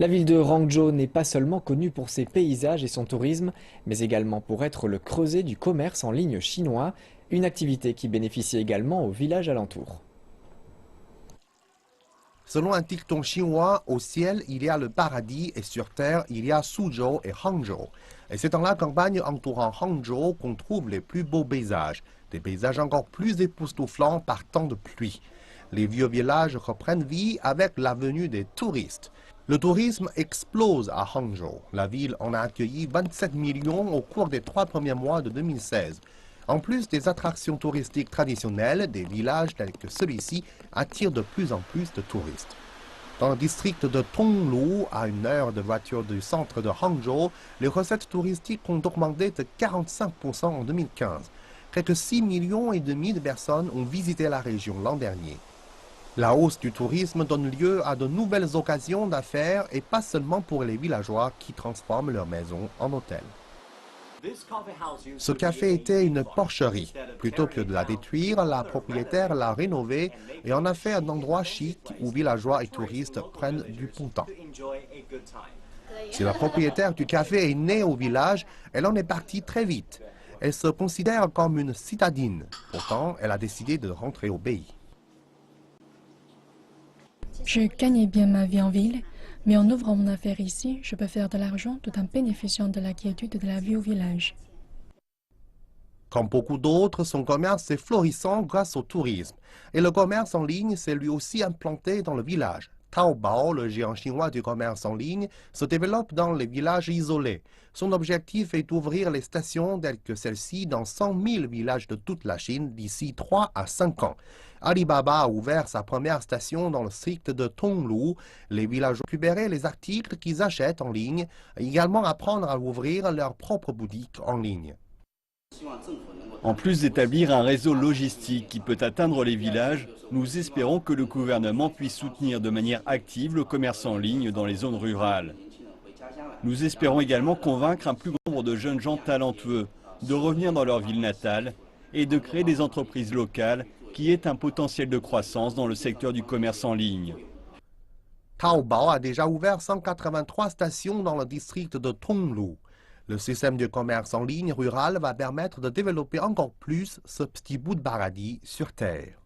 La ville de Hangzhou n'est pas seulement connue pour ses paysages et son tourisme, mais également pour être le creuset du commerce en ligne chinois, une activité qui bénéficie également aux villages alentours. Selon un dicton chinois, au ciel, il y a le paradis et sur terre, il y a Suzhou et Hangzhou. Et c'est dans la campagne entourant Hangzhou qu'on trouve les plus beaux paysages, des paysages encore plus époustouflants par temps de pluie. Les vieux villages reprennent vie avec la venue des touristes. Le tourisme explose à Hangzhou. La ville en a accueilli 27 millions au cours des 3 premiers mois de 2016. En plus des attractions touristiques traditionnelles, des villages tels que celui-ci attirent de plus en plus de touristes. Dans le district de Tonglu, à 1 heure de voiture du centre de Hangzhou, les recettes touristiques ont augmenté de 45% en 2015. Près de 6,5 millions de personnes ont visité la région l'an dernier. La hausse du tourisme donne lieu à de nouvelles occasions d'affaires et pas seulement pour les villageois qui transforment leurs maisons en hôtels. Ce café était une porcherie. Plutôt que de la détruire, la propriétaire l'a rénové et en a fait un endroit chic où villageois et touristes prennent du bon temps. Si la propriétaire du café est née au village, elle en est partie très vite. Elle se considère comme une citadine. Pourtant, elle a décidé de rentrer au pays. Je gagnais bien ma vie en ville, mais en ouvrant mon affaire ici, je peux faire de l'argent tout en bénéficiant de la quiétude de la vie au village. Comme beaucoup d'autres, son commerce est florissant grâce au tourisme. Et le commerce en ligne s'est lui aussi implanté dans le village. Taobao, le géant chinois du commerce en ligne, se développe dans les villages isolés. Son objectif est d'ouvrir les stations telles que celle-ci dans 100 000 villages de toute la Chine d'ici 3 à 5 ans. Alibaba a ouvert sa première station dans le district de Tonglu. Les villageois récupéraient les articles qu'ils achètent en ligne et également apprendre à ouvrir leur propre boutique en ligne. En plus d'établir un réseau logistique qui peut atteindre les villages, nous espérons que le gouvernement puisse soutenir de manière active le commerce en ligne dans les zones rurales. Nous espérons également convaincre un plus grand nombre de jeunes gens talentueux de revenir dans leur ville natale et de créer des entreprises locales qui aient un potentiel de croissance dans le secteur du commerce en ligne. Taobao a déjà ouvert 183 stations dans le district de Tonglu. Le système de commerce en ligne rural va permettre de développer encore plus ce petit bout de paradis sur Terre.